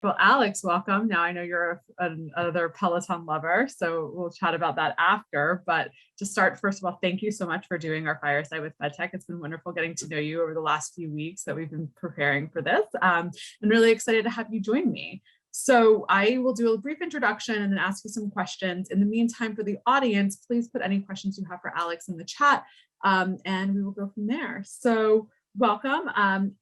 Well, Alex, welcome. Now I know you're another Peloton lover, so we'll chat about that after. But to start, first of all, thank you so much for doing our Fireside with FedTech. It's been wonderful getting to know you over the last few weeks that we've been preparing for this. I'm really excited to have you join me. So I will do a brief introduction and then ask you some questions. In the meantime, for the audience, please put any questions you have for Alex in the chat, and we will go from there. So welcome.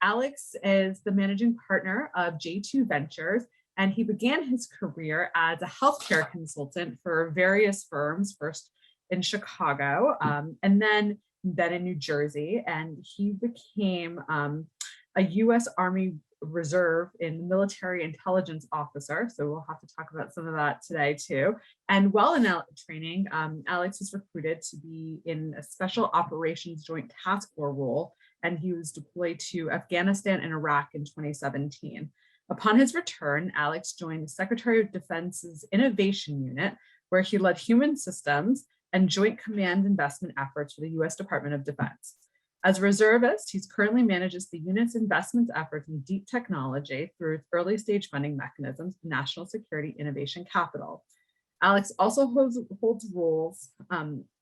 Alex is the managing partner of J2 Ventures, and he began his career as a healthcare consultant for various firms, first in Chicago, and then in New Jersey. And he became a U.S. Army Reserve in military intelligence officer. So we'll have to talk about some of that today too. And while in training, Alex was recruited to be in a special operations joint task force role, and he was deployed to Afghanistan and Iraq in 2017. Upon his return, Alex joined the Secretary of Defense's Innovation Unit, where he led human systems and joint command investment efforts for the U.S. Department of Defense. As a reservist, he currently manages the unit's investments efforts in deep technology through its early stage funding mechanisms, National Security Innovation Capital. Alex also holds roles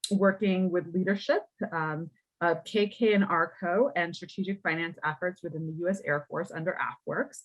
working with leadership of KK and ARCO and strategic finance efforts within the U.S. Air Force under AFWorks.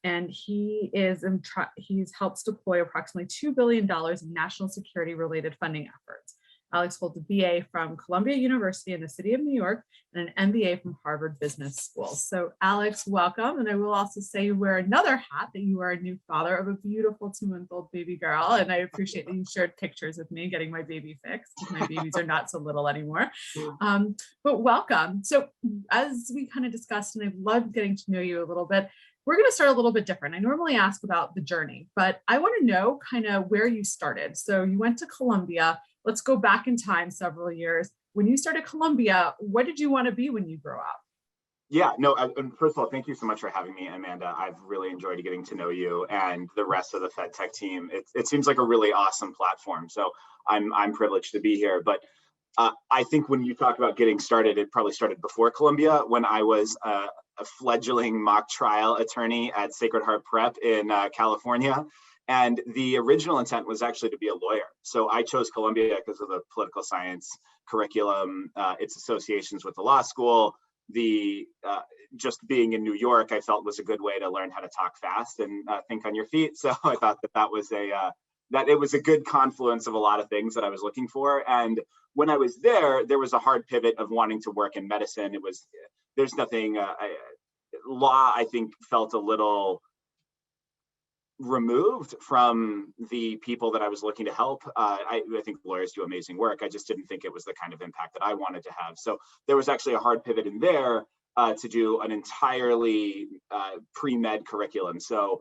And he's helped deploy approximately $2 billion in national security related funding efforts. Alex holds a BA from Columbia University in the city of New York and an MBA from Harvard Business School. So Alex, welcome. And I will also say you wear another hat, that you are a new father of a beautiful 2-month-old baby girl. And I appreciate that you shared pictures with me getting my baby fixed, because my babies are not so little anymore. But welcome. So as we kind of discussed, and I've loved getting to know you a little bit, we're going to start a little bit different. I normally ask about the journey, but I want to know kind of where you started. So you went to Columbia. Let's go back in time several years. When you started Columbia, what did you want to be when you grow up? Yeah, no, first of all, thank you so much for having me, Amanda. I've really enjoyed getting to know you and the rest of the FedTech team. It seems like a really awesome platform. So I'm privileged to be here. But I think when you talk about getting started, it probably started before Columbia, when I was a fledgling mock trial attorney at Sacred Heart Prep in California. And the original intent was actually to be a lawyer. So I chose Columbia because of the political science curriculum, its associations with the law school, just being in New York, I felt was a good way to learn how to talk fast and think on your feet. So I thought that was that it was a good confluence of a lot of things that I was looking for. And when I was there was a hard pivot of wanting to work in medicine. There's nothing, law, I think, felt a little removed from the people that I was looking to help. I think lawyers do amazing work. I just didn't think it was the kind of impact that I wanted to have. So there was actually a hard pivot in there to do an entirely pre-med curriculum. So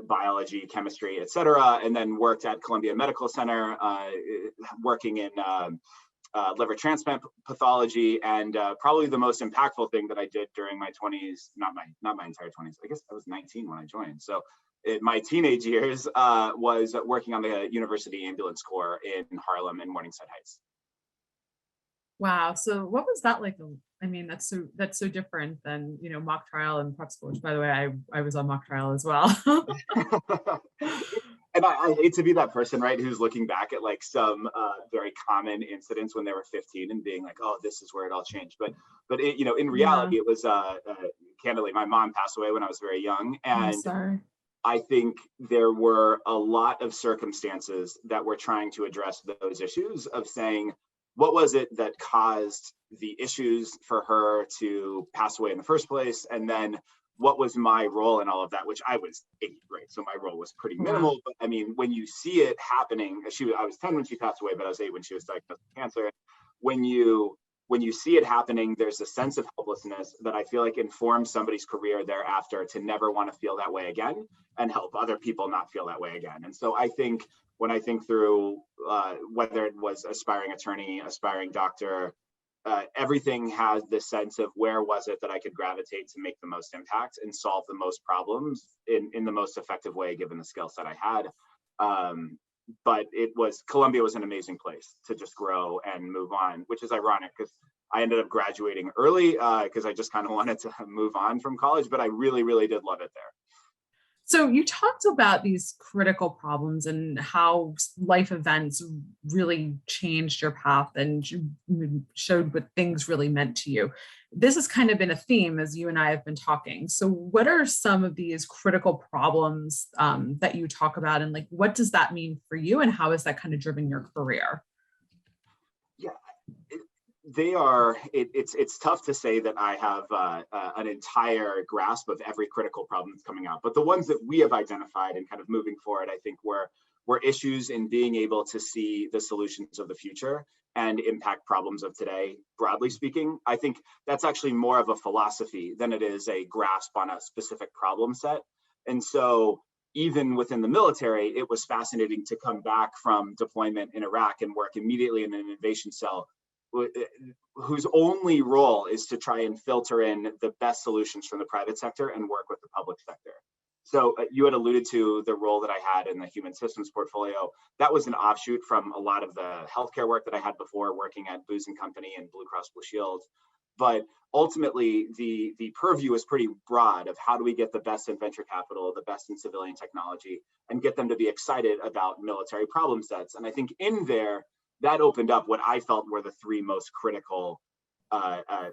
biology, chemistry, et cetera, and then worked at Columbia Medical Center, working in liver transplant pathology. And probably the most impactful thing that I did during my 20s, not my entire 20s, I guess I was 19 when I joined. So in my teenage years was working on the University Ambulance Corps in Harlem and Morningside Heights. Wow. So what was that like? I mean, that's so different than, mock trial and prep school, which, by the way, I was on mock trial as well. And I hate to be that person, right, who's looking back at like some very common incidents when they were 15 and being like, oh, this is where it all changed. But it, in reality, it was candidly, my mom passed away when I was very young, and I think there were a lot of circumstances that were trying to address those issues of saying, what was it that caused the issues for her to pass away in the first place? And then what was my role in all of that, which I was 8th grade, so my role was pretty minimal. But I mean, when you see it happening, I was 10 when she passed away, but I was 8 when she was diagnosed with cancer. When you see it happening, there's a sense of helplessness that I feel like informs somebody's career thereafter to never want to feel that way again and help other people not feel that way again. And so I think when I think through whether it was aspiring attorney, aspiring doctor, everything has this sense of where was it that I could gravitate to make the most impact and solve the most problems in the most effective way, given the skill set I had. But Columbia was an amazing place to just grow and move on, which is ironic because I ended up graduating early because I just kind of wanted to move on from college, but I really, really did love it there. So you talked about these critical problems and how life events really changed your path and showed what things really meant to you. This has kind of been a theme as you and I have been talking. So what are some of these critical problems that you talk about, and like, what does that mean for you, and how has that kind of driven your career? Yeah, it's tough to say that I have an entire grasp of every critical problem that's coming out, but the ones that we have identified and kind of moving forward, I think were issues in being able to see the solutions of the future and impact problems of today. Broadly speaking, I think that's actually more of a philosophy than it is a grasp on a specific problem set. And so even within the military, it was fascinating to come back from deployment in Iraq and work immediately in an innovation cell whose only role is to try and filter in the best solutions from the private sector and work with the public sector. So you had alluded to the role that I had in the human systems portfolio. That was an offshoot from a lot of the healthcare work that I had before, working at Booz & Company and Blue Cross Blue Shield. But ultimately, the purview is pretty broad of how do we get the best in venture capital, the best in civilian technology, and get them to be excited about military problem sets. And I think in there, that opened up what I felt were the three most critical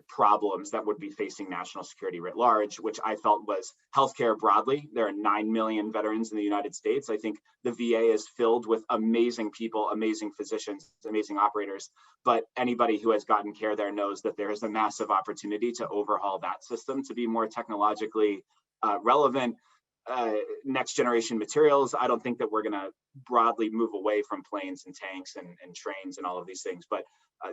problems that would be facing national security writ large, which I felt was healthcare broadly. There are 9 million veterans in the United States. I think the VA is filled with amazing people, amazing physicians, amazing operators, but anybody who has gotten care there knows that there is a massive opportunity to overhaul that system to be more technologically relevant. Next generation materials, I don't think that we're going to broadly move away from planes and tanks and trains and all of these things, but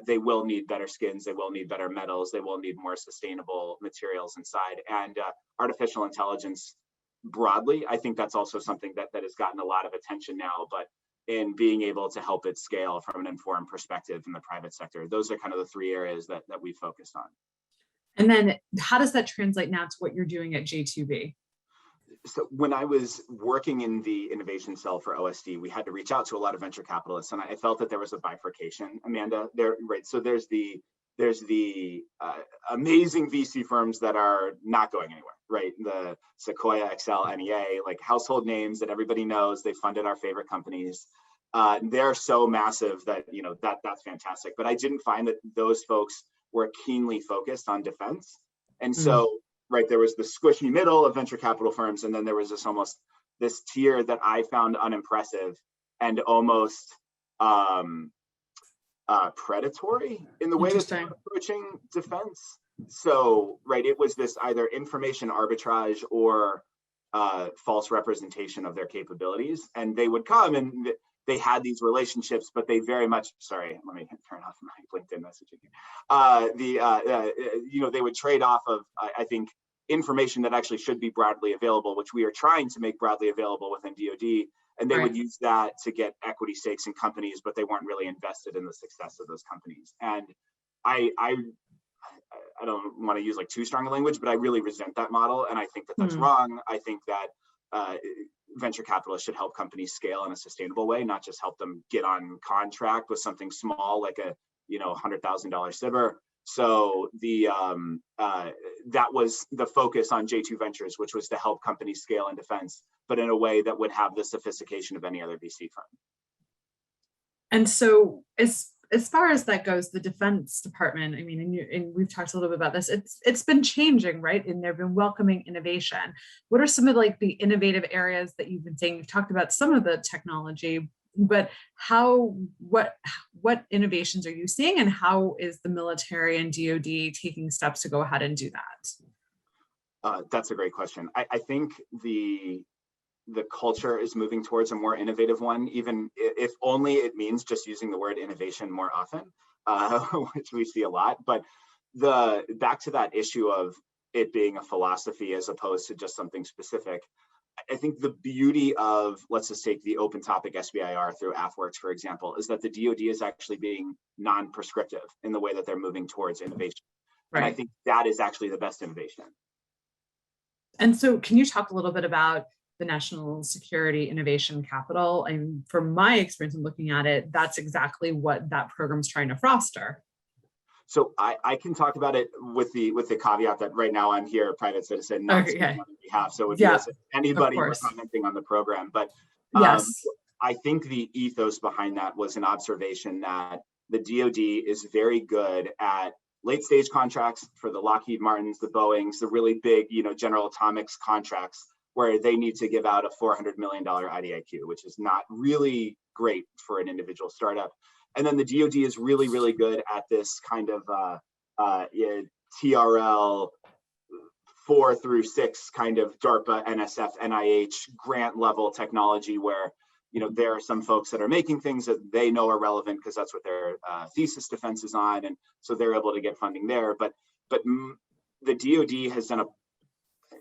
they will need better skins, they will need better metals, they will need more sustainable materials inside. And artificial intelligence broadly, I think that's also something that has gotten a lot of attention now, but in being able to help it scale from an informed perspective in the private sector, those are kind of the three areas that we focused on. And then how does that translate now to what you're doing at J2B? So when I was working in the innovation cell for OSD, we had to reach out to a lot of venture capitalists, and I felt that there was a bifurcation, Amanda. There, right? So there's the amazing VC firms that are not going anywhere, right? The Sequoia, Excel, NEA, like household names that everybody knows. They funded our favorite companies. They're so massive that that's fantastic. But I didn't find that those folks were keenly focused on defense, and so. Right, there was the squishy middle of venture capital firms, and then there was this tier that I found unimpressive and almost predatory in the way that they were approaching defense. So, right, it was this either information arbitrage or false representation of their capabilities, and they would come and they had these relationships, but they very much, sorry, let me turn off my LinkedIn messaging. They would trade off of, I think, information that actually should be broadly available, which we are trying to make broadly available within DoD. And they would use that to get equity stakes in companies, but they weren't really invested in the success of those companies. And I don't want to use like too strong a language, but I really resent that model. And I think that that's wrong. I think that venture capitalists should help companies scale in a sustainable way, not just help them get on contract with something small like a $100,000 SIBR. So that was the focus on J2 Ventures, which was to help companies scale in defense, but in a way that would have the sophistication of any other VC firm. And so as far as that goes, the Defense Department, I mean, and we've talked a little bit about this, it's been changing, right? And they've been welcoming innovation. What are some of like the innovative areas that you've been saying? You've talked about some of the technology, but what innovations are you seeing, and how is the military and DoD taking steps to go ahead and do that? That's a great question. I think the culture is moving towards a more innovative one, even if only it means just using the word innovation more often, which we see a lot. But back to that issue of it being a philosophy as opposed to just something specific, I think the beauty of, let's just take the open topic SBIR through AFWorks, for example, is that the DoD is actually being non-prescriptive in the way that they're moving towards innovation. Right. And I think that is actually the best innovation. And so can you talk a little bit about the National Security Innovation Capital? And from my experience in looking at it, that's exactly what that program's trying to foster. So I can talk about it with the caveat that right now I'm here, a private citizen, not speaking on their behalf. So it would be as if anybody were commenting on the program. But yes, I think the ethos behind that was an observation that the DoD is very good at late stage contracts for the Lockheed Martins, the Boeings, the really big, General Atomics contracts where they need to give out a $400 million IDIQ, which is not really great for an individual startup. And then the DoD is really, really good at this kind of TRL 4 through 6 kind of DARPA, NSF, NIH grant level technology where, there are some folks that are making things that they know are relevant because that's what their thesis defense is on. And so they're able to get funding there. But the DoD has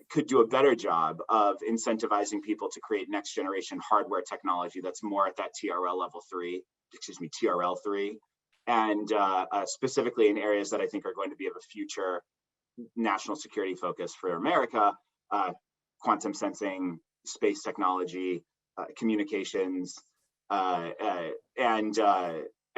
could do a better job of incentivizing people to create next generation hardware technology that's more at that TRL 3, and specifically in areas that I think are going to be of a future national security focus for America, quantum sensing, space technology, communications, and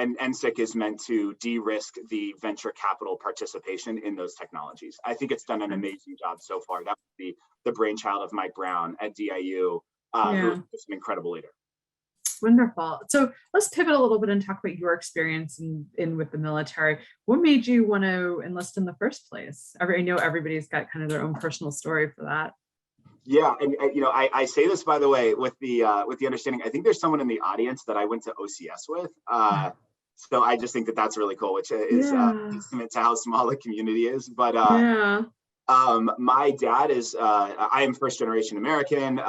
NSIC is meant to de-risk the venture capital participation in those technologies. I think it's done an amazing job so far. That would be the brainchild of Mike Brown at DIU, who's just an incredible leader. Wonderful. So let's pivot a little bit and talk about your experience in with the military. What made you want to enlist in the first place? I know everybody's got kind of their own personal story for that. Yeah, and I say this, by the way, with the understanding. I think there's someone in the audience that I went to OCS with. So I just think that that's really cool, which is testament to how small the community is. But my dad is, I am first generation American.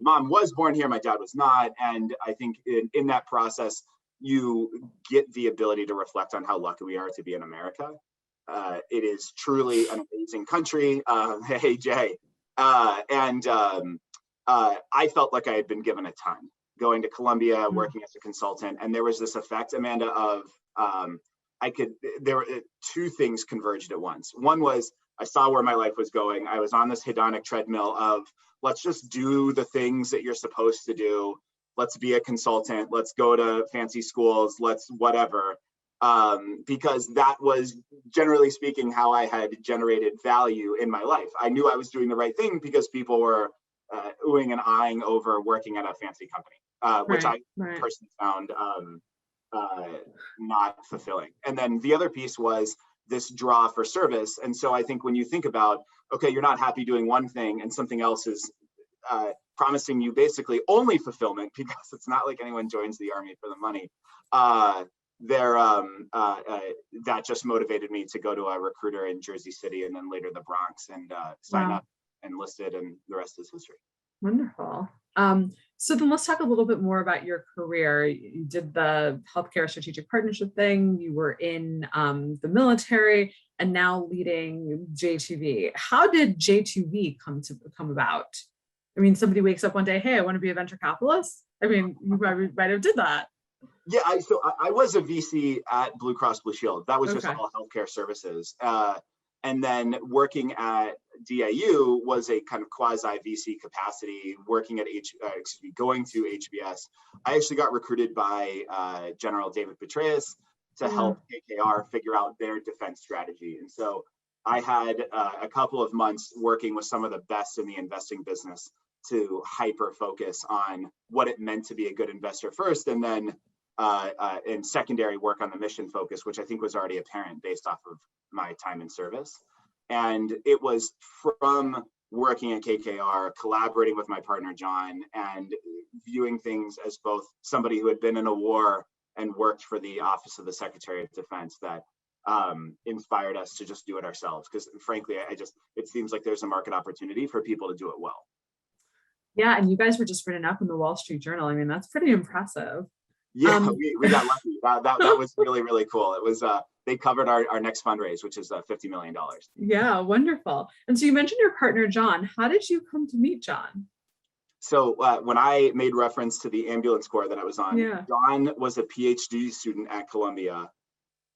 Mom was born here, my dad was not. And I think in that process, you get the ability to reflect on how lucky we are to be in America. It is truly an amazing country. Hey, Jay. And I felt like I had been given a ton going to Columbia, working as a consultant. And there was this effect, Amanda, of there were two things converged at once. One was I saw where my life was going. I was on this hedonic treadmill of let's just do the things that you're supposed to do. Let's be a consultant. Let's go to fancy schools. Let's whatever. Because that was, generally speaking, how I had generated value in my life. I knew I was doing the right thing because people were oohing and eyeing over working at a fancy company, which I personally found not fulfilling. And then the other piece was this draw for service. And so I think when you think about, okay, you're not happy doing one thing and something else is promising you basically only fulfillment, because it's not like anyone joins the army for the money. That just motivated me to go to a recruiter in Jersey City and then later the Bronx and sign up, enlisted, and the rest is history. Wonderful. So then let's talk a little bit more about your career. You did the healthcare strategic partnership thing. You were in the military and now leading J2V. How did J2V come about? I mean, somebody wakes up one day, hey, I want to be a venture capitalist. I mean, you might have did that. Yeah, I was a VC at Blue Cross Blue Shield. That was just all healthcare services. And then working at DIU was a kind of quasi VC capacity, working at going to HBS. I actually got recruited by General David Petraeus to help KKR figure out their defense strategy. And so I had a couple of months working with some of the best in the investing business to hyper focus on what it meant to be a good investor first, and then in secondary work on the mission focus, which I think was already apparent based off of my time in service. And it was from working at KKR, collaborating with my partner, John, and viewing things as both somebody who had been in a war and worked for the Office of the Secretary of Defense that inspired us to just do it ourselves. Because frankly, it seems like there's a market opportunity for people to do it well. Yeah, and you guys were just written up in the Wall Street Journal. I mean, that's pretty impressive. Yeah, we got lucky. That was really, really cool. It was they covered our next fundraise, which is $50 million. Yeah, wonderful. And so you mentioned your partner, John. How did you come to meet John? So when I made reference to the ambulance corps that I was on, John was a PhD student at Columbia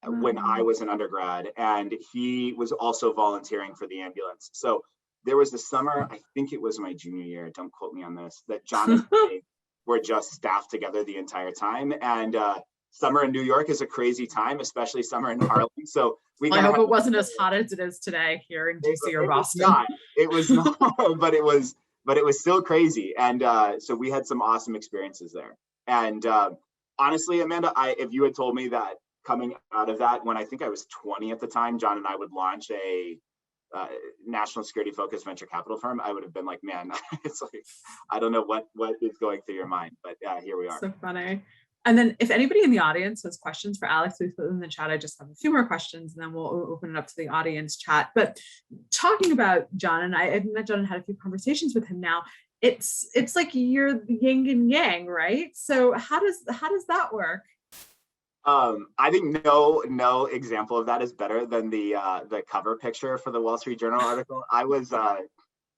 when I was an undergrad, and he was also volunteering for the ambulance. So there was a summer, I think it was my junior year, don't quote me on this, that John and I were just staffed together the entire time. And summer in New York is a crazy time, especially summer in Harlem. So we I hope it wasn't as hot as it is today here in DC or Boston. It was not, but it was still crazy. And so we had some awesome experiences there. And honestly, Amanda, if you had told me that coming out of that, when I think I was 20 at the time, John and I would launch a national security focused venture capital firm, I would have been like, man, it's like, I don't know what is going through your mind, but here we are. So funny. And then if anybody in the audience has questions for Alex, please put them in the chat. I just have a few more questions and then we'll open it up to the audience chat. But talking about John, and I've met John and had a few conversations with him now, it's like you're the yin and yang, right? So how does that work? I think no example of that is better than the cover picture for the Wall Street Journal article.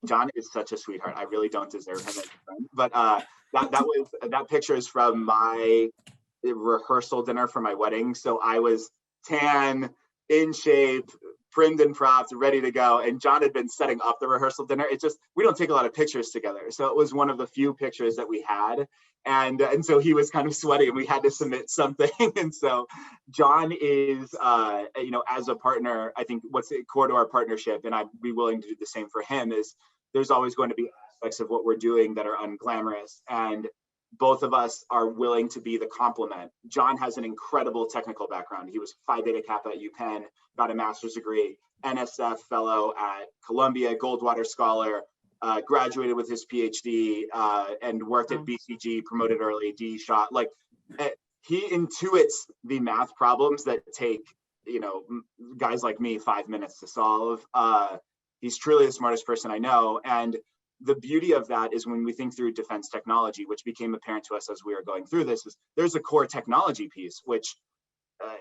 John is such a sweetheart. I really don't deserve him as a friend, but that picture is from my rehearsal dinner for my wedding. So I was tan, in shape, primed and propped, ready to go. And John had been setting up the rehearsal dinner. We don't take a lot of pictures together. So it was one of the few pictures that we had. And so he was kind of sweaty and we had to submit something. And so John is, as a partner, I think what's core to our partnership, and I'd be willing to do the same for him, is there's always going to be aspects of what we're doing that are unglamorous. And both of us are willing to be the complement. John has an incredible technical background. He was Phi Beta Kappa at UPenn, got a master's degree, NSF fellow at Columbia, Goldwater scholar, graduated with his PhD and worked at BCG, promoted early, D shot. Like he intuits the math problems that take, guys like me 5 minutes to solve. He's truly the smartest person I know. And the beauty of that is when we think through defense technology, which became apparent to us as we were going through this, is there's a core technology piece, which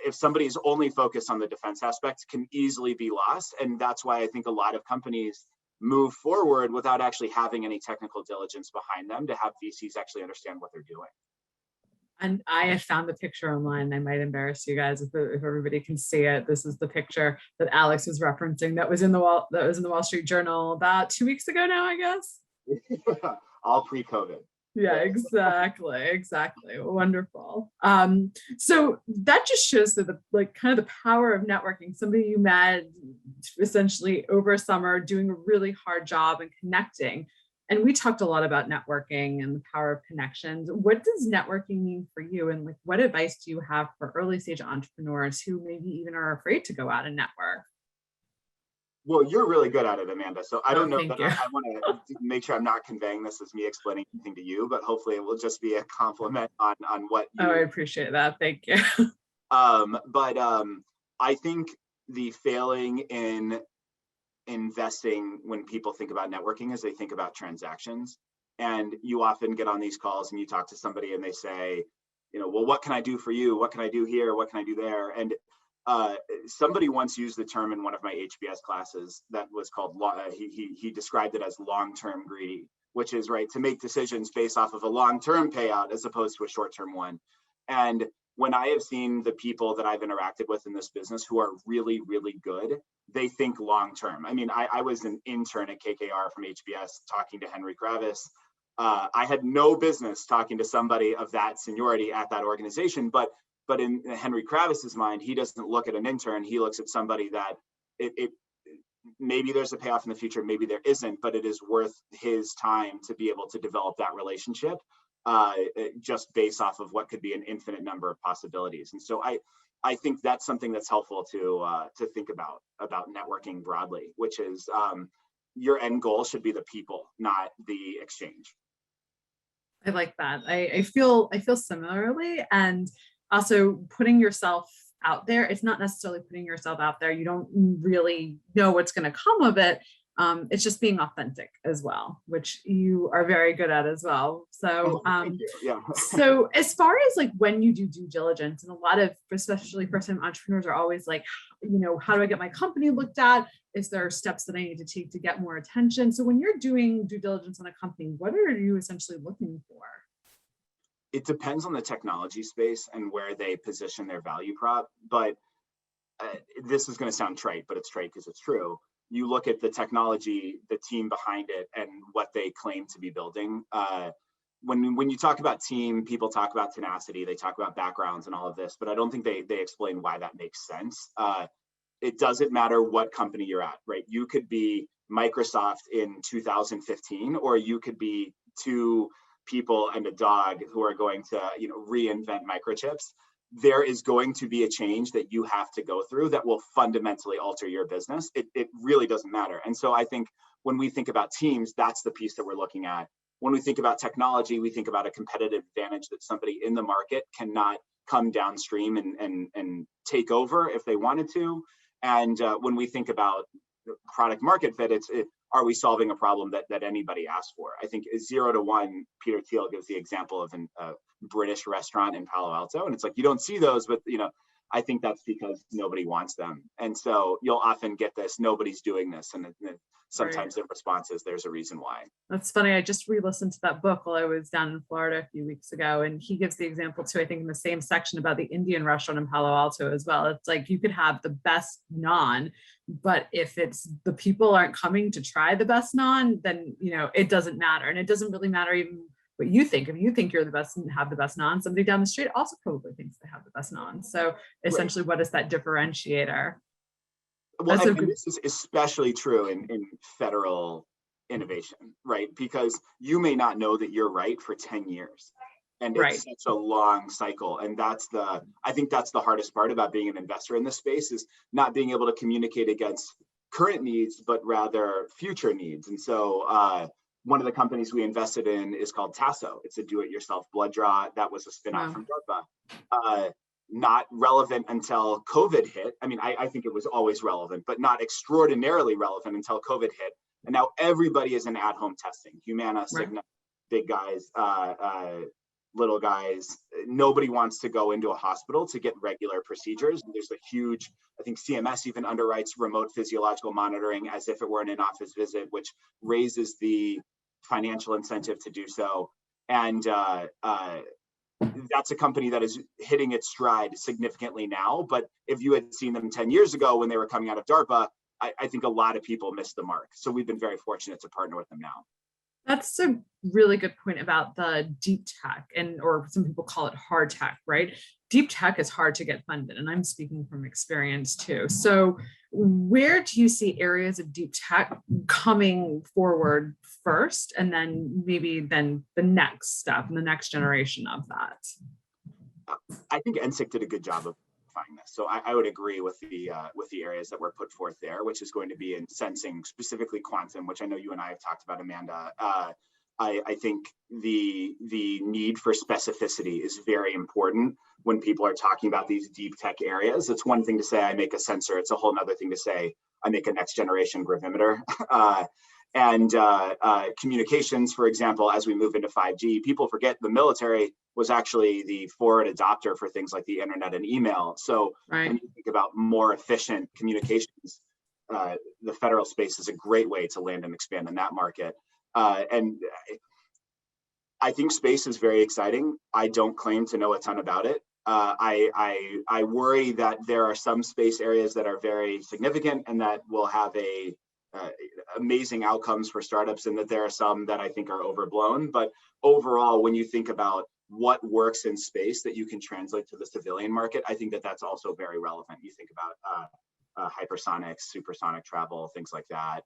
if somebody's only focused on the defense aspect can easily be lost. And that's why I think a lot of companies move forward without actually having any technical diligence behind them to have VCs actually understand what they're doing. And I have found the picture online. I might embarrass you guys if everybody can see it. This is the picture that Alex was referencing that was in the Wall Street Journal about 2 weeks ago now, I guess. All pre-COVID. Yeah, exactly. Wonderful. So that just shows that kind of the power of networking. Somebody you met essentially over summer doing a really hard job and connecting. And we talked a lot about networking and the power of connections. What does networking mean for you? And what advice do you have for early stage entrepreneurs who maybe even are afraid to go out and network? Well, you're really good at it, Amanda. So I don't know that I want to make sure I'm not conveying this as me explaining anything to you, but hopefully it will just be a compliment on what you... I appreciate that. Thank you. But I think the failing in investing when people think about networking is they think about transactions. And you often get on these calls and you talk to somebody and they say, well, what can I do for you? What can I do here? What can I do there? And somebody once used the term in one of my HBS classes that was called, he described it as long-term greedy, which is right to make decisions based off of a long-term payout as opposed to a short-term one. And when I have seen the people that I've interacted with in this business who are really, really good, they think long-term. I mean, I was an intern at KKR from HBS talking to Henry Kravis. I had no business talking to somebody of that seniority at that organization, but in Henry Kravis's mind, he doesn't look at an intern. He looks at somebody that it maybe there's a payoff in the future, maybe there isn't, but it is worth his time to be able to develop that relationship just based off of what could be an infinite number of possibilities. And so I think that's something that's helpful to think about networking broadly, which is your end goal should be the people, not the exchange. I like that. I feel similarly, and also putting yourself out there. It's not necessarily putting yourself out there. You don't really know what's going to come of it. It's just being authentic as well, which you are very good at as well. So, so as far as when you do due diligence, and a lot of, especially first-time entrepreneurs are always like, how do I get my company looked at? Is there steps that I need to take to get more attention? So when you're doing due diligence on a company, what are you essentially looking for? It depends on the technology space and where they position their value prop. But this is going to sound trite, but it's trite because it's true. You look at the technology, the team behind it, and what they claim to be building. when you talk about team, people talk about tenacity, they talk about backgrounds and all of this, but I don't think they explain why that makes sense. It doesn't matter what company you're at, right? You could be Microsoft in 2015, or you could be two people and a dog who are going to, reinvent microchips. There is going to be a change that you have to go through that will fundamentally alter your business. It really doesn't matter. And so I think when we think about teams, that's the piece that we're looking at. When we think about technology, we think about a competitive advantage that somebody in the market cannot come downstream and take over if they wanted to. And when we think about product market fit, are we solving a problem that anybody asked for? I think 0 to 1, Peter Thiel gives the example of a British restaurant in Palo Alto, and it's like, you don't see those, but I think that's because nobody wants them. And so you'll often get this, nobody's doing this. And sometimes the response is there's a reason why. That's funny. I just re-listened to that book while I was down in Florida a few weeks ago. And he gives the example too, I think in the same section, about the Indian restaurant in Palo Alto as well. It's like, you could have the best naan, but if the people aren't coming to try the best naan, then, it doesn't matter. And it doesn't really matter even what you think. If you think you're the best and have the best naan, somebody down the street also probably thinks they have the best naan. So essentially, What is that differentiator? Well, and this is especially true in federal innovation, right? Because you may not know that you're right for 10 years. And it's such a long cycle. And I think that's the hardest part about being an investor in this space, is not being able to communicate against current needs, but rather future needs. And so one of the companies we invested in is called Tasso. It's a do-it-yourself blood draw. That was a spin-off from DARPA. Not relevant until COVID hit. I mean, I think it was always relevant, but not extraordinarily relevant until COVID hit. And now everybody is in at-home testing. Humana, Cigna, big guys, little guys. Nobody wants to go into a hospital to get regular procedures. There's a huge, I think CMS even underwrites remote physiological monitoring as if it were an in-office visit, which raises the financial incentive to do so. And that's a company that is hitting its stride significantly now. But if you had seen them 10 years ago when they were coming out of DARPA, I think a lot of people missed the mark. So we've been very fortunate to partner with them now. That's a really good point about the deep tech, or some people call it hard tech, right? Deep tech is hard to get funded, and I'm speaking from experience too. So where do you see areas of deep tech coming forward first, and then maybe the next step and the next generation of that? I think NSIC did a good job of finding this. So I would agree with the areas that were put forth there, which is going to be in sensing, specifically quantum, which I know you and I have talked about, Amanda. I think the need for specificity is very important when people are talking about these deep tech areas. It's one thing to say I make a sensor. It's a whole other thing to say I make a next generation gravimeter. And communications, for example, as we move into 5G, people forget the military was actually the forward adopter for things like the internet and email. So when you think about more efficient communications, the federal space is a great way to land and expand in that market. And I think space is very exciting. I don't claim to know a ton about it. I worry that there are some space areas that are very significant and that will have amazing outcomes for startups, and that there are some that I think are overblown. But overall, when you think about what works in space that you can translate to the civilian market, I think that that's also very relevant. You think about hypersonics, supersonic travel, things like that,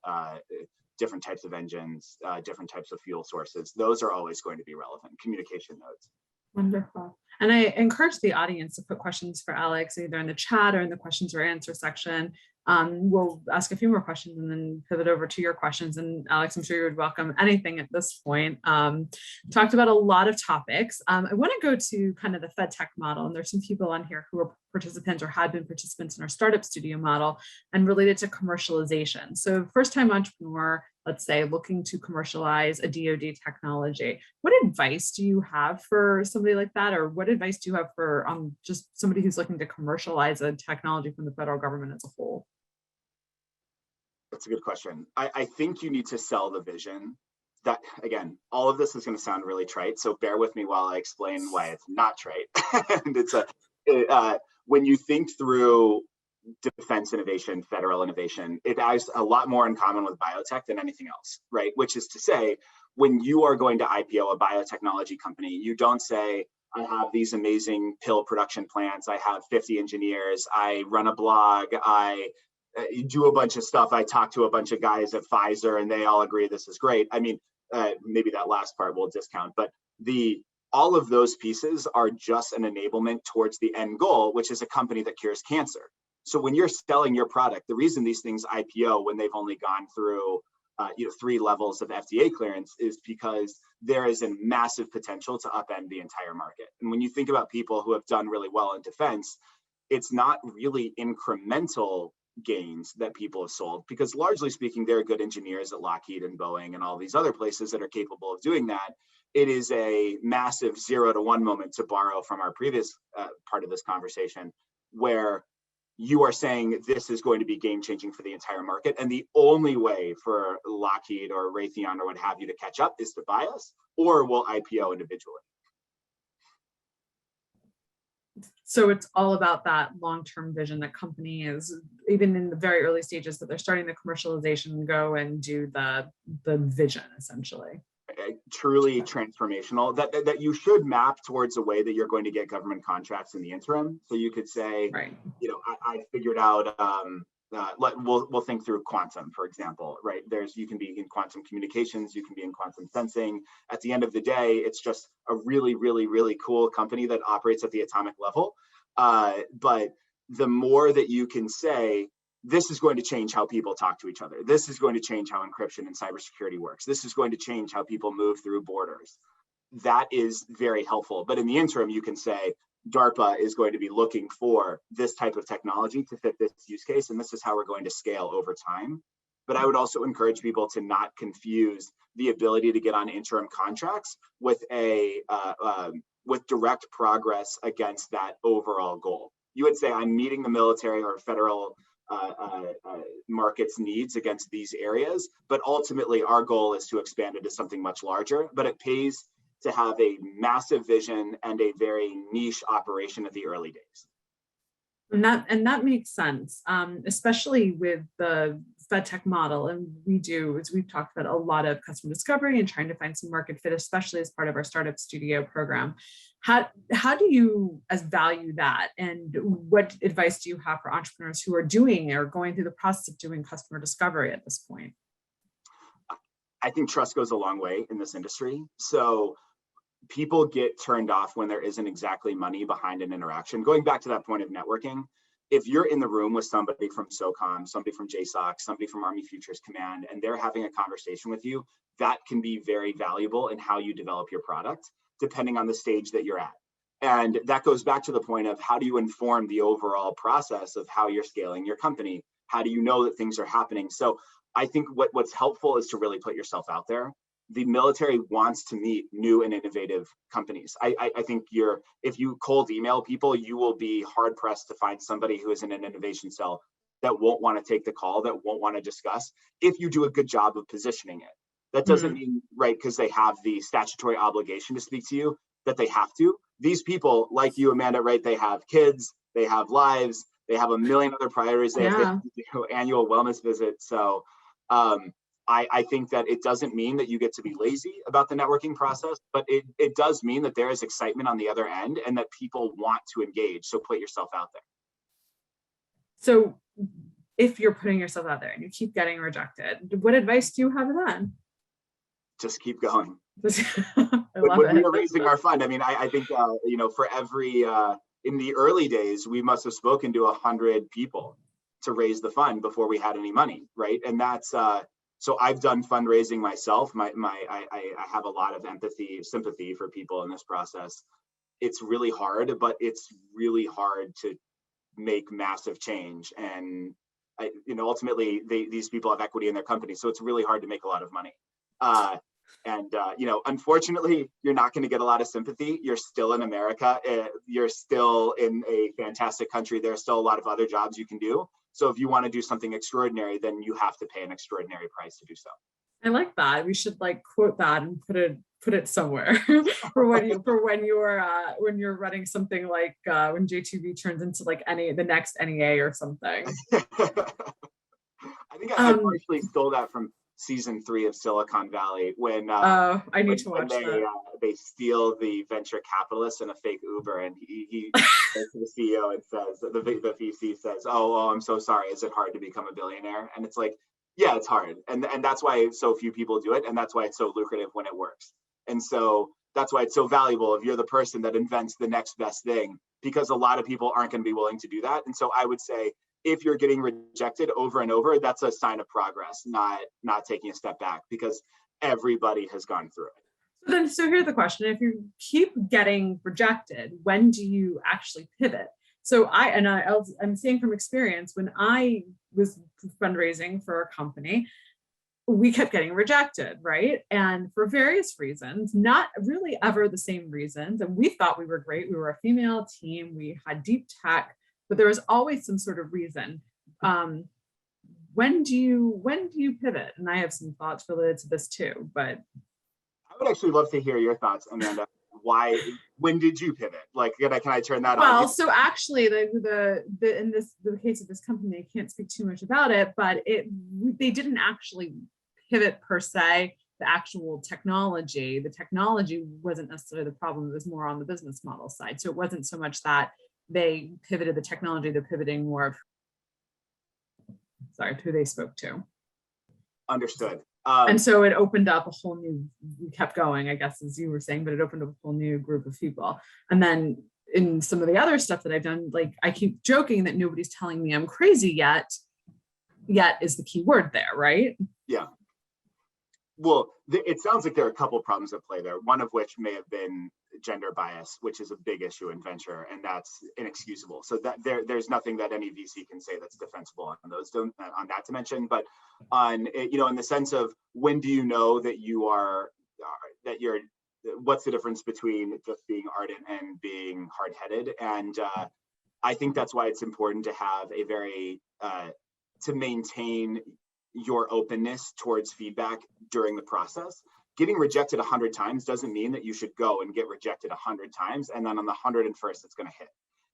different types of engines, different types of fuel sources. Those are always going to be relevant. Communication nodes. Wonderful. And I encourage the audience to put questions for Alex either in the chat or in the questions or answer section. We'll ask a few more questions and then pivot over to your questions. And Alex, I'm sure you would welcome anything at this point. Talked about a lot of topics. I want to go to kind of the FedTech model. And there's some people on here who are participants or had been participants in our startup studio model and related to commercialization. So first-time entrepreneur, let's say, looking to commercialize a DoD technology. What advice do you have for somebody like that? Or what advice do you have for just somebody who's looking to commercialize a technology from the federal government as a whole? That's a good question. I think you need to sell the vision. That, again, all of this is going to sound really trite, so bear with me while I explain why it's not trite. And it's when you think through defense innovation, federal innovation, it has a lot more in common with biotech than anything else, right? Which is to say, when you are going to IPO a biotechnology company, you don't say, I have these amazing pill production plants, I have 50 engineers, I run a blog, I do a bunch of stuff, I talk to a bunch of guys at Pfizer and they all agree this is great. I mean, maybe that last part we'll discount, but all of those pieces are just an enablement towards the end goal, which is a company that cures cancer. So when you're selling your product, the reason these things IPO when they've only gone through 3 levels of FDA clearance is because there is a massive potential to upend the entire market. And when you think about people who have done really well in defense, it's not really incremental gains that people have sold, because largely speaking, they're good engineers at Lockheed and Boeing and all these other places that are capable of doing that. It is a massive 0 to 1 moment, to borrow from our previous part of this conversation, where you are saying this is going to be game changing for the entire market. And the only way for Lockheed or Raytheon or what have you to catch up is to buy us, or we'll IPO individually. So it's all about that long-term vision that company is, even in the very early stages that they're starting the commercialization, go and do the vision essentially. Truly transformational, that you should map towards a way that you're going to get government contracts in the interim. So you could say, right, I figured out, we'll think through quantum, for example, right? You can be in quantum communications, you can be in quantum sensing. At the end of the day, it's just a really, really, really cool company that operates at the atomic level. But the more that you can say, this is going to change how people talk to each other. This is going to change how encryption and cybersecurity works. This is going to change how people move through borders. That is very helpful. But in the interim, you can say, DARPA is going to be looking for this type of technology to fit this use case, and this is how we're going to scale over time. But I would also encourage people to not confuse the ability to get on interim contracts with with direct progress against that overall goal. You would say, I'm meeting the military or federal markets needs against these areas, but ultimately our goal is to expand it to something much larger. But it pays to have a massive vision and a very niche operation at the early days. And that makes sense, especially with the FedTech model. And as we've talked about, a lot of customer discovery and trying to find some market fit, especially as part of our startup studio program. How do you value that? And what advice do you have for entrepreneurs who are doing or going through the process of doing customer discovery at this point? I think trust goes a long way in this industry. So people get turned off when there isn't exactly money behind an interaction. Going back to that point of networking, if you're in the room with somebody from SOCOM, somebody from JSOC, somebody from Army Futures Command, and they're having a conversation with you, that can be very valuable in how you develop your product, depending on the stage that you're at. And that goes back to the point of, how do you inform the overall process of how you're scaling your company? How do you know that things are happening? So I think what's helpful is to really put yourself out there. The military wants to meet new and innovative companies. I think if you cold email people, you will be hard pressed to find somebody who is in an innovation cell that won't want to take the call, that won't want to discuss, if you do a good job of positioning it. That doesn't mean, right, because they have the statutory obligation to speak to you, that they have to. These people, like you, Amanda, right, they have kids, they have lives, they have a million other priorities. They have to do annual wellness visits. So I think that it doesn't mean that you get to be lazy about the networking process, but it does mean that there is excitement on the other end and that people want to engage. So put yourself out there. So if you're putting yourself out there and you keep getting rejected, what advice do you have then? Just keep going. When we were raising our fund, I mean, I think, for every, in the early days, we must have spoken to 100 people to raise the fund before we had any money, right? And that's, so I've done fundraising myself. I have a lot of sympathy for people in this process. It's really hard, but it's really hard to make massive change. And ultimately, these people have equity in their company, so it's really hard to make a lot of money. Unfortunately, you're not going to get a lot of sympathy. You're still in America. You're still in a fantastic country. There's still a lot of other jobs you can do. So if you want to do something extraordinary, then you have to pay an extraordinary price to do so. I like that. We should quote that and put it somewhere for when you're running something like when J2V turns into the next NEA or something. I think I actually stole that from season 3 of Silicon Valley when I need to watch that. They steal the venture capitalist in a fake Uber, and he goes to the CEO and says, the VC says, oh, I'm so sorry. Is it hard to become a billionaire? And it's like, yeah, it's hard. And that's why so few people do it. And that's why it's so lucrative when it works. And so that's why it's so valuable if you're the person that invents the next best thing, because a lot of people aren't going to be willing to do that. And so I would say, if you're getting rejected over and over, that's a sign of progress, not taking a step back, because everybody has gone through it. So here's the question. If you keep getting rejected, when do you actually pivot? So I'm saying from experience, when I was fundraising for a company, we kept getting rejected, right? And for various reasons, not really ever the same reasons. And we thought we were great. We were a female team. We had deep tech, but there was always some sort of reason. When do you pivot? And I have some thoughts related to this too, but I would actually love to hear your thoughts, Amanda. When did you pivot? Like, can I turn that on? Well, so actually in the case of this company, I can't speak too much about it, but they didn't actually pivot per se. The actual technology, the technology wasn't necessarily the problem. It was more on the business model side. So it wasn't so much that they pivoted the technology, they're pivoting more of, who they spoke to. Understood. And so it opened up a whole new, we kept going, I guess, as you were saying, but it opened up a whole new group of people. And then in some of the other stuff that I've done, like I keep joking that nobody's telling me I'm crazy yet is the key word there, right? Yeah. Well, it sounds like there are a couple of problems at play there, one of which may have been gender bias, which is a big issue in venture, and that's inexcusable. So that there's nothing that any VC can say that's defensible on that dimension. But on, in the sense of, when do you know that what's the difference between just being ardent and being hard-headed? And I think that's why it's important to have a very to maintain your openness towards feedback during the process. Getting rejected 100 times doesn't mean that you should go and get rejected 100 times and then on the 101st it's going to hit.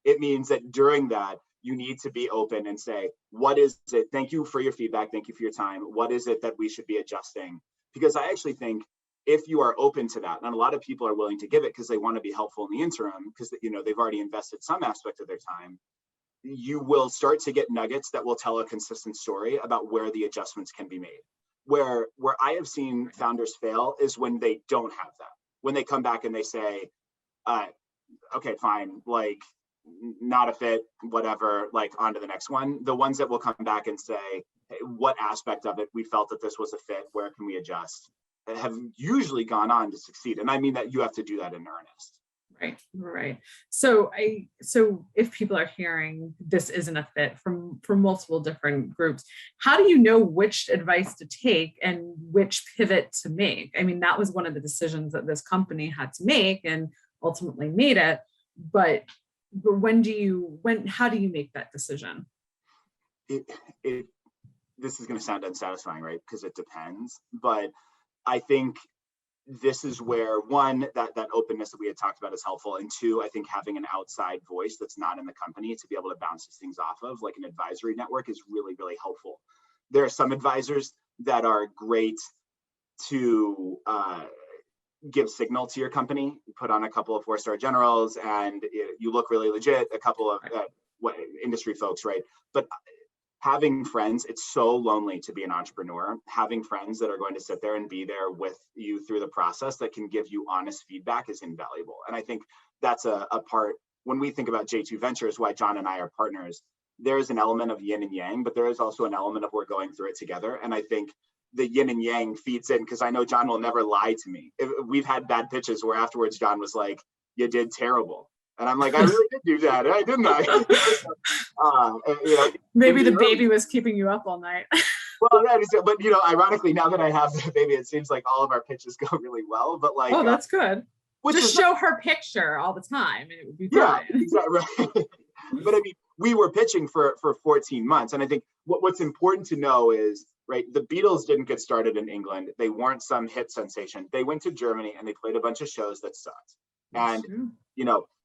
It means that during that, you need to be open and say, what is it? Thank you for your feedback. Thank you for your time. What is it that we should be adjusting? Because I actually think if you are open to that, and a lot of people are willing to give it because they want to be helpful in the interim, because they've already invested some aspect of their time, you will start to get nuggets that will tell a consistent story about where the adjustments can be made. Where I have seen founders fail is when they don't have that. When they come back and they say, okay, fine, like not a fit, whatever, like on to the next one. The ones that will come back and say, hey, what aspect of it we felt that this was a fit, where can we adjust, have usually gone on to succeed. And I mean that you have to do that in earnest. Right. So if people are hearing this isn't a fit from multiple different groups, how do you know which advice to take and which pivot to make? I mean, that was one of the decisions that this company had to make and ultimately made it. But how do you make that decision? This is going to sound unsatisfying, right? Because it depends. But I think this is where, one, that openness that we had talked about is helpful. And two, I think having an outside voice that's not in the company to be able to bounce these things off of, like an advisory network, is really, really helpful. There are some advisors that are great to give signal to your company, put on a couple of 4-star generals and you look really legit, a couple of industry folks, right? But having friends, it's so lonely to be an entrepreneur. Having friends that are going to sit there and be there with you through the process that can give you honest feedback is invaluable. And I think that's a part, when we think about J2 Ventures, why John and I are partners, there is an element of yin and yang, but there is also an element of we're going through it together. And I think the yin and yang feeds in, because I know John will never lie to me. We've had bad pitches where afterwards John was like, you did terrible. And I'm like, I really did do that, didn't I? Maybe the baby was keeping you up all night. Well, but ironically, now that I have the baby, it seems like all of our pitches go really well. But like, oh, that's good. Just show her picture all the time, and it would be fine. Yeah, exactly. Right. But I mean, we were pitching for 14 months, and I think what's important to know is, right, the Beatles didn't get started in England. They weren't some hit sensation. They went to Germany and they played a bunch of shows that sucked. And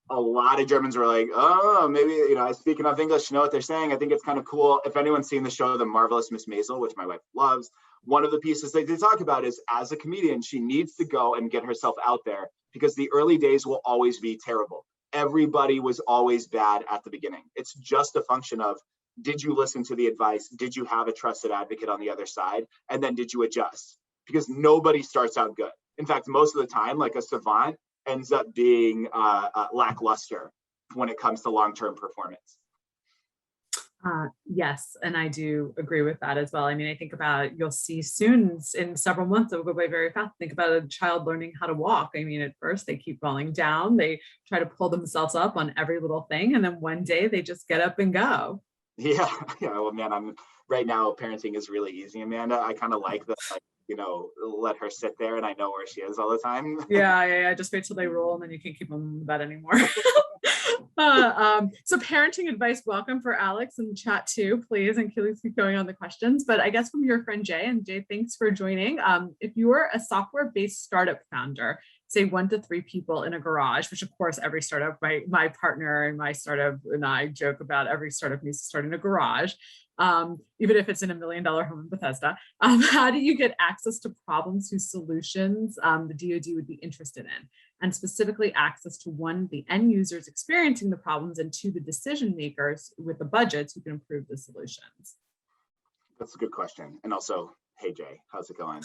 a lot of Germans were like, oh, maybe, I speak enough English to know what they're saying. I think it's kind of cool. If anyone's seen the show, The Marvelous Miss Maisel, which my wife loves, one of the pieces they talk about is, as a comedian, she needs to go and get herself out there because the early days will always be terrible. Everybody was always bad at the beginning. It's just a function of, did you listen to the advice? Did you have a trusted advocate on the other side? And then did you adjust? Because nobody starts out good. In fact, most of the time, like a savant ends up being lackluster when it comes to long-term performance. Yes, and I do agree with that as well. I mean, I think about, you'll see soon in several months, it will go by very fast. Think about a child learning how to walk. I mean, at first they keep falling down, they try to pull themselves up on every little thing, and then one day they just get up and go. Yeah, well, man, I'm right now, parenting is really easy, Amanda. I kind of like the, let her sit there and I know where she is all the time. Yeah. Just wait till they roll and then you can't keep them in bed anymore. So parenting advice, welcome for Alex in chat too, please. And please keep going on the questions. But I guess from your friend Jay, and Jay, thanks for joining. If you're a software-based startup founder, say 1 to 3 people in a garage, which of course every startup, my partner and my startup and I joke about, every startup needs to start in a garage. Even if it's in $1 million home in Bethesda. How do you get access to problems whose solutions the DoD would be interested in? And specifically access to, 1, the end users experiencing the problems, and 2, the decision makers with the budgets who can improve the solutions? That's a good question. And also, hey Jay, how's it going?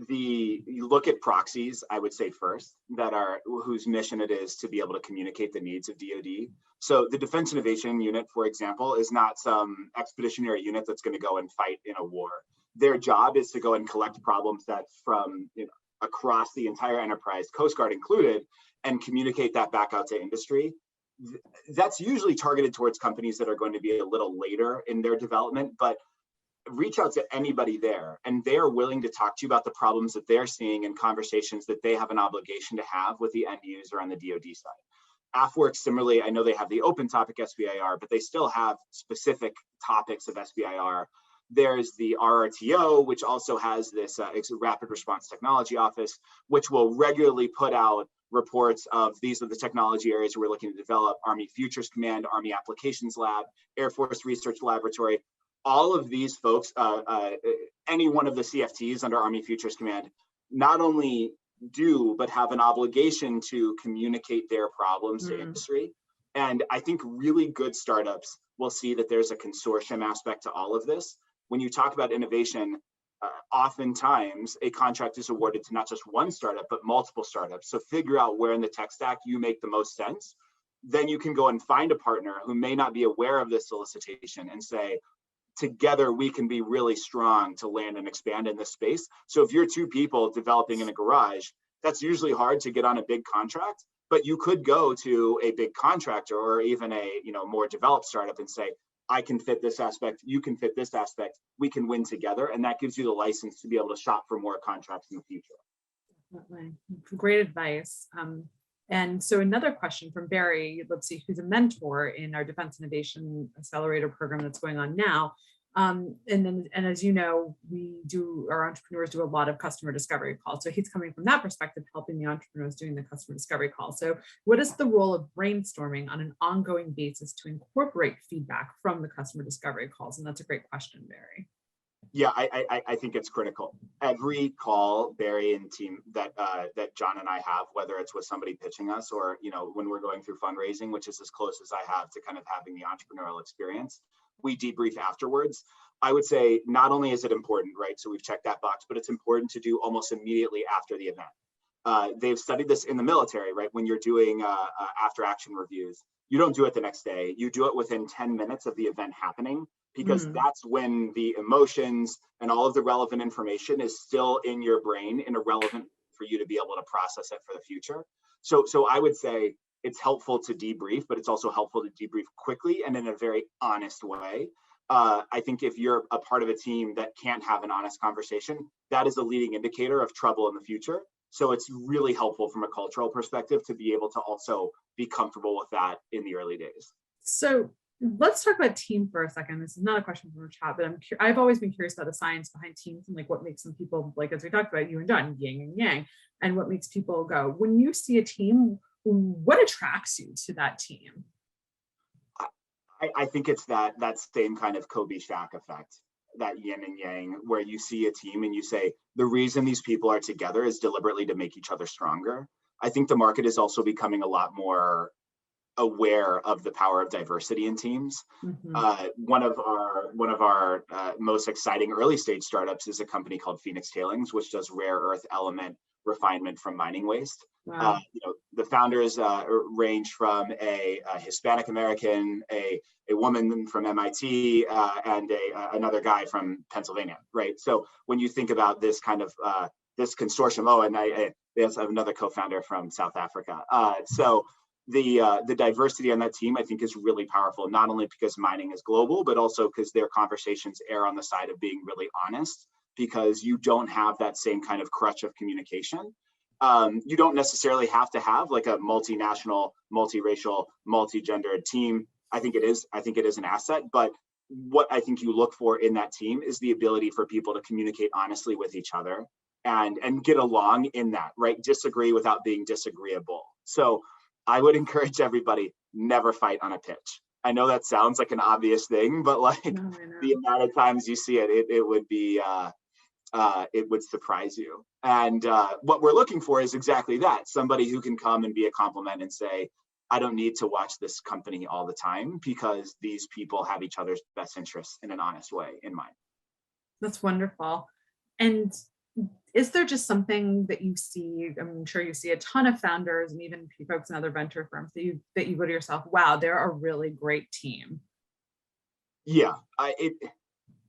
You look at proxies, I would say first, that are whose mission it is to be able to communicate the needs of DoD. So the Defense Innovation Unit, for example, is not some expeditionary unit that's going to go and fight in a war. Their job is to go and collect problem sets from across the entire enterprise, Coast Guard included, and communicate that back out to industry. That's usually targeted towards companies that are going to be a little later in their development, but reach out to anybody there, and they are willing to talk to you about the problems that they're seeing in conversations that they have an obligation to have with the end user on the DoD side. AFWorks, similarly, I know they have the open topic SBIR, but they still have specific topics of SBIR. There's the RRTO, which also has this Rapid Response Technology Office, which will regularly put out reports of, these are the technology areas we're looking to develop: Army Futures Command, Army Applications Lab, Air Force Research Laboratory. All of these folks, any one of the CFTs under Army Futures Command, not only do, but have an obligation to communicate their problems to industry. And I think really good startups will see that there's a consortium aspect to all of this. When you talk about innovation, oftentimes a contract is awarded to not just one startup, but multiple startups. So figure out where in the tech stack you make the most sense. Then you can go and find a partner who may not be aware of this solicitation and say, together we can be really strong to land and expand in this space. So if you're 2 people developing in a garage, that's usually hard to get on a big contract, but you could go to a big contractor or even a more developed startup and say, I can fit this aspect, you can fit this aspect, we can win together. And that gives you the license to be able to shop for more contracts in the future. Definitely. Great advice. And so another question from Barry, let's see, who's a mentor in our Defense Innovation Accelerator program that's going on now. And as you know, our entrepreneurs do a lot of customer discovery calls. So he's coming from that perspective, helping the entrepreneurs doing the customer discovery call. So what is the role of brainstorming on an ongoing basis to incorporate feedback from the customer discovery calls? And that's a great question, Barry. Yeah, I think it's critical. Every call, Barry and team, that John and I have, whether it's with somebody pitching us or when we're going through fundraising, which is as close as I have to kind of having the entrepreneurial experience, we debrief afterwards. I would say not only is it important, right? So we've checked that box, but it's important to do almost immediately after the event. They've studied this in the military, right? When you're doing after action reviews, you don't do it the next day. You do it within 10 minutes of the event happening, because that's when the emotions and all of the relevant information is still in your brain and irrelevant for you to be able to process it for the future. So I would say it's helpful to debrief, but it's also helpful to debrief quickly and in a very honest way. I think if you're a part of a team that can't have an honest conversation, that is a leading indicator of trouble in the future. So it's really helpful from a cultural perspective to be able to also be comfortable with that in the early days. So Let's talk about team for a second. This is not a question from the chat, but I've always been curious about the science behind teams and like what makes some people, like as we talked about, you and John, yin and yang, and what makes people go. When you see a team, what attracts you to that team? I think it's that same kind of Kobe Shaq effect, that yin and yang, where you see a team and you say, the reason these people are together is deliberately to make each other stronger. I think the market is also becoming a lot more aware of the power of diversity in teams. One of our most exciting early stage startups is a company called Phoenix Tailings, which does rare earth element refinement from mining waste. Wow. The founders range from a Hispanic American, a woman from MIT, and another guy from Pennsylvania, right? So when you think about this kind of this consortium, and there's another co-founder from South Africa. So the diversity on that team, I think, is really powerful, not only because mining is global, but also because their conversations err on the side of being really honest, because you don't have that same kind of crutch of communication. You don't necessarily have to have like a multinational, multiracial, multi-gendered team. I think it is an asset, but what I think you look for in that team is the ability for people to communicate honestly with each other and get along in that, right? Disagree without being disagreeable. So I would encourage everybody, never fight on a pitch. I know that sounds like an obvious thing, but like the amount of times you see it, it would be, it would surprise you. And what we're looking for is exactly that. Somebody who can come and be a compliment and say, I don't need to watch this company all the time because these people have each other's best interests in an honest way in mind. That's wonderful. And is there just something that you see? I'm sure you see a ton of founders and even folks in other venture firms that you go to yourself, wow, they're a really great team. Yeah,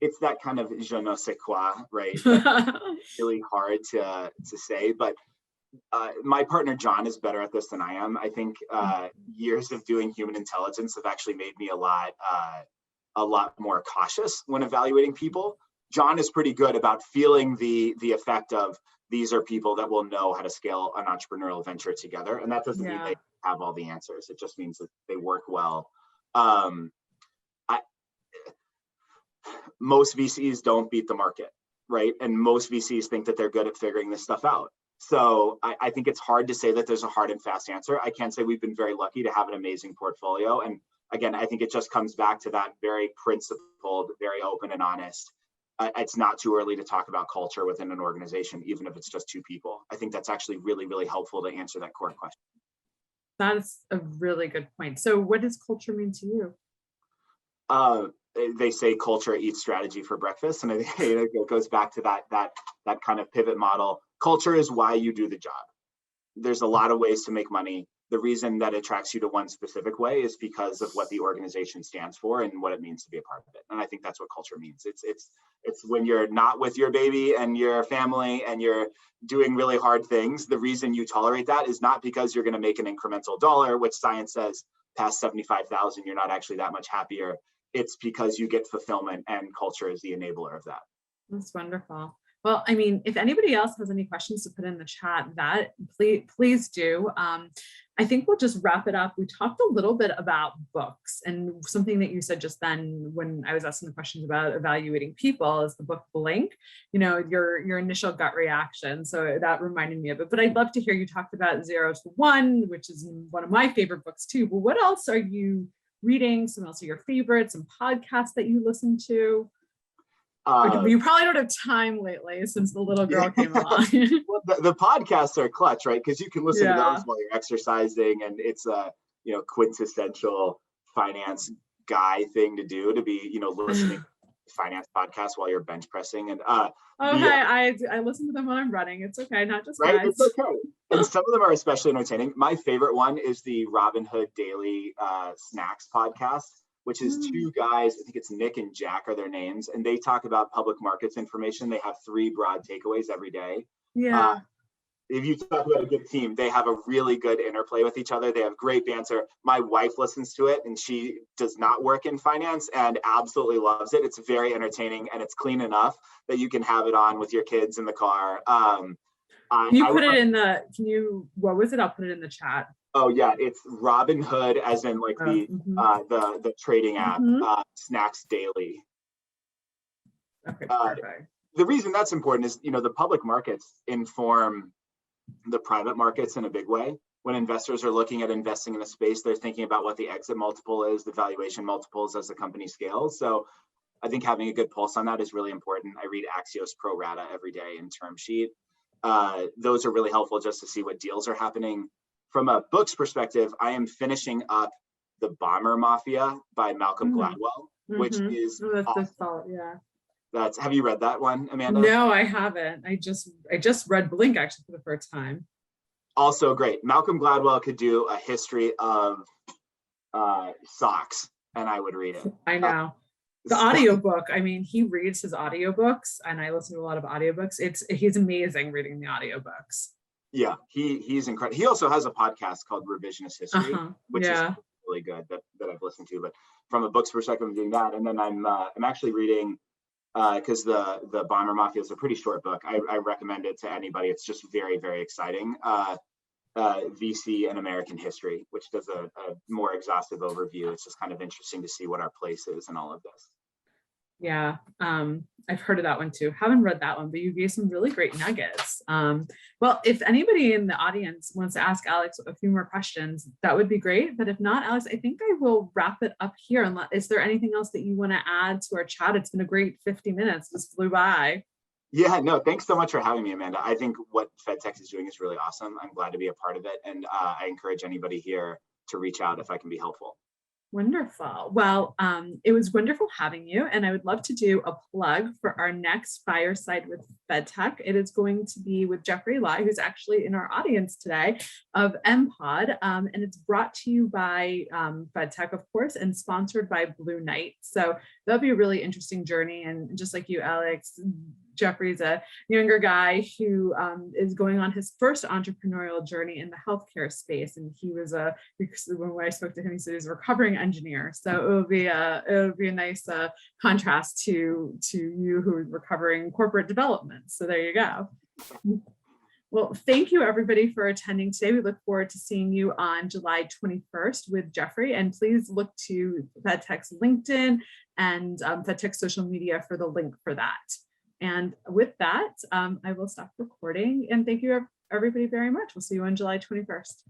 it's that kind of je ne sais quoi, right? Really hard to say, but my partner John is better at this than I am. I think years of doing human intelligence have actually made me a lot more cautious when evaluating people. John is pretty good about feeling the effect of these are people that will know how to scale an entrepreneurial venture together. And that doesn't mean they have all the answers. It just means that they work well. Most VCs don't beat the market, right? And most VCs think that they're good at figuring this stuff out. So I think it's hard to say that there's a hard and fast answer. I can say we've been very lucky to have an amazing portfolio. And again, I think it just comes back to that very principled, very open and honest. It's not too early to talk about culture within an organization, even if it's just two people. I think that's actually really, really helpful to answer that core question. That's a really good point. So what does culture mean to you? They say culture eats strategy for breakfast. And I think it goes back to that kind of pivot model. Culture is why you do the job. There's a lot of ways to make money. The reason that attracts you to one specific way is because of what the organization stands for and what it means to be a part of it. And I think that's what culture means. It's when you're not with your baby and your family and you're doing really hard things. The reason you tolerate that is not because you're going to make an incremental dollar, which science says past 75,000, you're not actually that much happier. It's because you get fulfillment, and culture is the enabler of that. That's wonderful. Well, I mean, if anybody else has any questions to put in the chat, please do. I think we'll just wrap it up. We talked a little bit about books, and something that you said just then when I was asking the questions about evaluating people is the book Blink, your initial gut reaction. So that reminded me of it. But I'd love to hear you talk about 0 to 1, which is one of my favorite books too. But what else are you reading? Some else of your favorites, some podcasts that you listen to? You probably don't have time lately since the little girl came along. Well, the podcasts are clutch, right? Because you can listen to those while you're exercising, and it's a quintessential finance guy thing to do, to be listening to finance podcasts while you're bench pressing. And I listen to them when I'm running. It's okay, not just right. Guys. It's okay, and some of them are especially entertaining. My favorite one is the Robinhood Daily Snacks podcast, which is two guys. I think it's Nick and Jack are their names, and they talk about public markets information. They have 3 broad takeaways every day. If you talk about a good team, they have a really good interplay with each other. They have great banter. My wife listens to it, and she does not work in finance and absolutely loves it. It's very entertaining, and it's clean enough that you can have it on with your kids in the car. What was it? I'll put it in the chat. Oh yeah, it's Robinhood, as in like Oh, the trading app, mhm. Snacks Daily. Okay, Uh, perfect. the reason that's important is, the public markets inform the private markets in a big way. When investors are looking at investing in a space, they're thinking about what the exit multiple is, the valuation multiples as the company scales. So I think having a good pulse on that is really important. I read Axios Pro Rata every day in term sheet. Those are really helpful just to see what deals are happening. From a books perspective, I am finishing up The Bomber Mafia by Malcolm Mm, Gladwell, which mhm. is Oh, that's awesome. so solid, yeah. Have you read that one, Amanda? No, I haven't. I just read Blink actually for the first time. Also great. Malcolm Gladwell could do a history of socks, and I would read it. I know. The audiobook, I mean, he reads his audiobooks and I listen to a lot of audiobooks. He's amazing reading the audiobooks. Yeah, he's incredible. He also has a podcast called Revisionist History, Uh-huh. which is Yeah. really good that I've listened to. But from a book's perspective, I'm doing that, and then I'm actually reading because the Bomber Mafia is a pretty short book. I recommend it to anybody. It's just very, very exciting. VC and American History, which does a more exhaustive overview. It's just kind of interesting to see what our place is in all of this. Yeah, I've heard of that one too. Haven't read that one, but you gave some really great nuggets. Well, if anybody in the audience wants to ask Alex a few more questions, that would be great. But if not, Alex, I think I will wrap it up here. Is there anything else that you want to add to our chat? It's been a great 50 minutes, just flew by. Yeah, no, thanks so much for having me, Amanda. I think what FedTech is doing is really awesome. I'm glad to be a part of it. And I encourage anybody here to reach out if I can be helpful. Wonderful. Well, it was wonderful having you, and I would love to do a plug for our next Fireside with FedTech. It is going to be with Jeffrey Lai, who's actually in our audience today of MPod, and it's brought to you by FedTech, of course, and sponsored by Blue Knight. So that'll be a really interesting journey. And just like you, Alex, Jeffrey's a younger guy who is going on his first entrepreneurial journey in the healthcare space, and he was when I spoke to him, he said he's a recovering engineer. So it would be a nice contrast to you, who's recovering corporate development. So there you go. Well, thank you everybody for attending today. We look forward to seeing you on July 21st with Jeffrey, and please look to FedTech's LinkedIn and FedTech social media for the link for that. And with that, I will stop recording, and thank you everybody very much. We'll see you on July 21st.